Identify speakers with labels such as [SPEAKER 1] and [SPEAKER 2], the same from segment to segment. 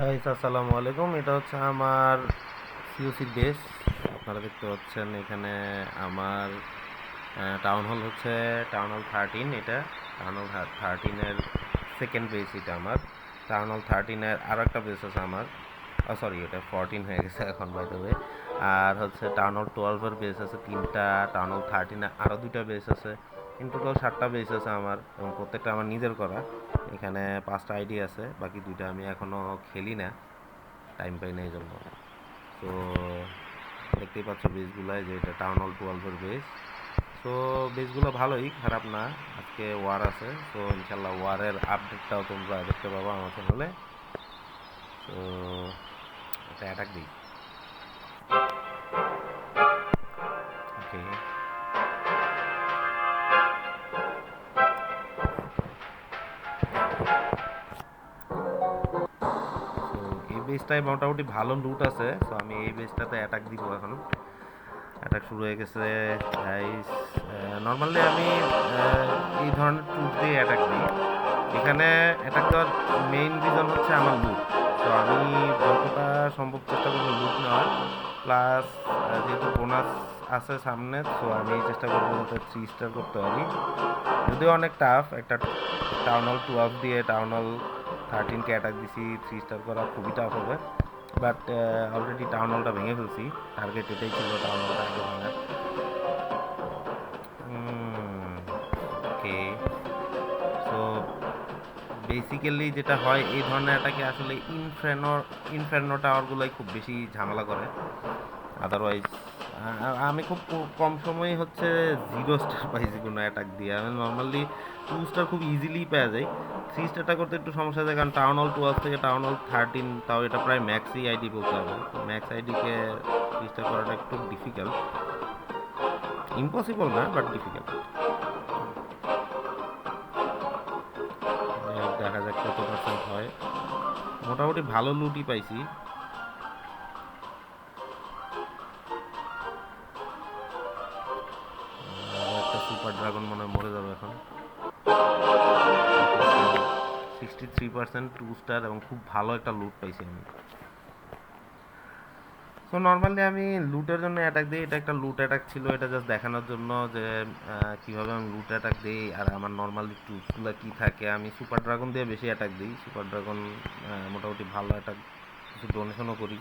[SPEAKER 1] Guys আসসালামু আলাইকুম। এটা হচ্ছে আমার সিওসি বেস। আপনারা দেখতে পাচ্ছেন এখানে আমার টাউন হল হচ্ছে টাউন হল 13। এটা টাউন হল 13-এর সেকেন্ড বেস। এটা আমার টাউন হল 13-এর আরও একটা বেস আছে আমার। সরি, এটা 14 হয়ে গেছে এখন বাই দ্য ওয়ে। আর হচ্ছে টাউন হল 12-এর বেস আছে 3টা। টাউন হল 13-এ আরও 2টা বেস আছে। ইন টোটাল 7টা বেস আছে আমার, এবং প্রত্যেকটা আমার নিজের করা। এখানে 5টা আইডি আছে, বাকি 2টা আমি এখনও খেলি না, টাইম পাই না এই জন্য। সো দেখতেই পাচ্ছ বেসগুলায় যে এটা টাউন হল 12-এর বেস। সো বেসগুলো ভালোই, খারাপ না। আজকে ওয়ার আছে, সো ইনশাল্লাহ ওয়ারের আপডেটটাও তোমরা দেখতে পাবো আমার চ্যানেলে। সো এটা অ্যাটাক দিই। ওকে, সো এই বেসটায় মোটামুটি ভালো লুট আছে। সো আমি এই বেসটাতে অ্যাটাক দিব এখন। অ্যাটাক শুরু হয়ে গেছে গাইস। নর্মালি আমি এই ধরনের ট্রুপ দিয়ে অ্যাটাক দিই। এখানে অ্যাটাক দেওয়ার মেইন রিজন হচ্ছে আমার লুট। তো আমি যতটা সম্ভব চেষ্টা করবো লুট নেওয়ার, প্লাস যেহেতু বোনাস আছে সামনে, সো আমি চেষ্টা করবো যাতে 3 স্টার করতে পারি। যদিও অনেক টাফ, একটা টাউন হল 12 দিয়ে টাউন হল 13-কে অ্যাটাক দিছি, 3 স্টার করা খুবই টাফ হবে। বাট অলরেডি টাউন হলটা ভেঙে ফেলছি। টার্গেট এটাই ছিল, টাউন হলটা আগে ভাঙার। ওকে, সো বেসিক্যালি যেটা হয় এই ধরনের অ্যাটাকে আসলে ইনফার্নো টাওয়ারগুলোই খুব বেশি ঝামেলা করে। আদারওয়াইজ আমি খুব কম সময়ে হচ্ছে 0 স্টার পাইছি কোনো অ্যাটাক দিয়ে। আমি নর্মালি 2 স্টার খুব ইজিলি পেয়ে যাই। 3 স্টারটা করতে একটু সমস্যা হয়, কারণ টাউন হল 12 থেকে টাউন হল 13, তাও এটা প্রায় ম্যাক্সই আইডি বলতে হবে। তো ম্যাক্স আইডিকে 3 স্টার করাটা একটু ডিফিকাল্ট। ইম্পসিবল না, বাট ডিফিকাল্ট। দেখা যাক কত পার্সেন্ট হয়। মোটামুটি ভালো লুটই পাইছি। একটা সুপার ড্রাগন মনে হয় মরে যাবে এখন। 63% 2 স্টার এবং খুব ভালো একটা লুট পাইছি আমি। সো নর্মালি আমি লুটের জন্য অ্যাটাক দিই। এটা একটা লুট অ্যাটাক ছিল, এটা জাস্ট দেখানোর জন্য যে কীভাবে আমি লুট অ্যাটাক দিই আর আমার নর্মালি টুলসগুলো কী থাকে। আমি সুপার ড্রাগন দিয়ে বেশি অ্যাটাক দিই। সুপার ড্রাগন মোটামুটি ভালো অ্যাটাক, কিছু ডোনেশনও করি।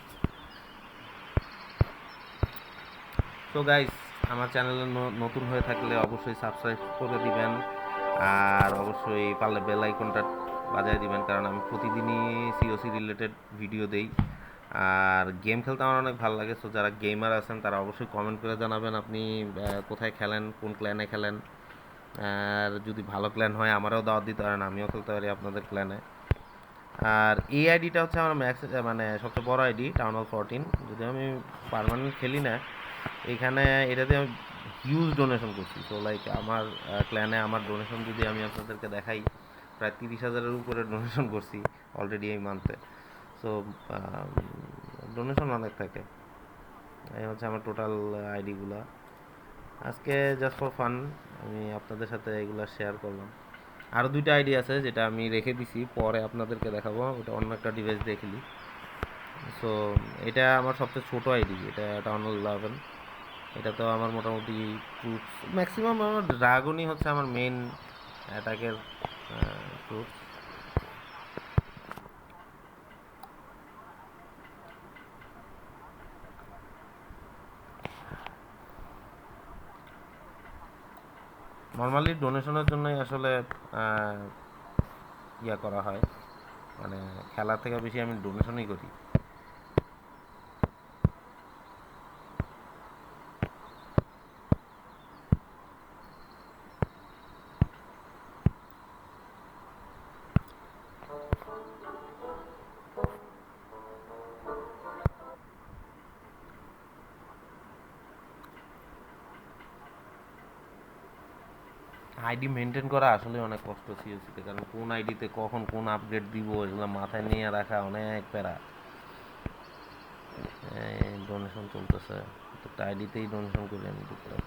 [SPEAKER 1] সো গাইস, আমার চ্যানেলে নতুন হয়ে থাকলে অবশ্যই সাবস্ক্রাইব করে দিবেন, আর অবশ্যই পারলে বেল আইকনটা বাজায় দিবেন, কারণ আমি প্রতিদিনই সিওসি রিলেটেড ভিডিও দেই। আর গেম খেলতে আমার অনেক ভালো লাগে। সো যারা গেমার আছেন তারা অবশ্যই কমেন্ট করে জানাবেন আপনি কোথায় খেলেন, কোন ক্ল্যানে খেলেন। আর যদি ভালো ক্ল্যান হয় আমারও দাওয়াত দিতে পারেন, আমিও খেলতে পারি আপনাদের ক্ল্যানে। আর এই আইডিটা হচ্ছে আমার ম্যাক্স, মানে সবচেয়ে বড় আইডি, টাউন হল 14। যদি আমি পার্মানেন্ট খেলি না, এখানে এটাতে আমি হিউজ ডোনেশন করছি। সো লাইক আমার ক্ল্যানে আমার ডোনেশন যদি আমি আপনাদেরকে দেখাই, প্রায় 30,000-এর উপরে ডোনেশন করছি অলরেডি এই মান্থে। সো ডোনেশন অনেক থাকে। এই হচ্ছে আমার টোটাল আইডিগুলা। আজকে জাস্ট ফর ফান আমি আপনাদের সাথে এগুলো শেয়ার করলাম। আরও 2টা আইডি আছে যেটা আমি রেখে দিছি, পরে আপনাদেরকে দেখাবো, ওটা অন্য একটা ডিভাইস দেখলি। সো এটা আমার সবচেয়ে ছোট আইডি, এটা টাউন হল 11। এটা তো আমার মোটামুটি ট্রুপস ম্যাক্সিমাম আমার ড্রাগনই হচ্ছে আমার মেন অ্যাটাকের ট্রুপস। নর্মালি ডোনেশনের জন্যই আসলে ইয়া করা হয়, মানে খেলা থেকে বেশি আমি ডোনেশনই করি। আইডি মেনটেন করা আসলে অনেক কষ্ট সিএসিতে, কারণ কোন আইডিতে কখন কোন আপডেট দিব এগুলো মাথায় নিয়ে রাখা অনেক প্যারা। ডোনেশন চলতেছে, প্রত্যেকটা আইডিতেই ডোনেশন করি আমি টুকটাক।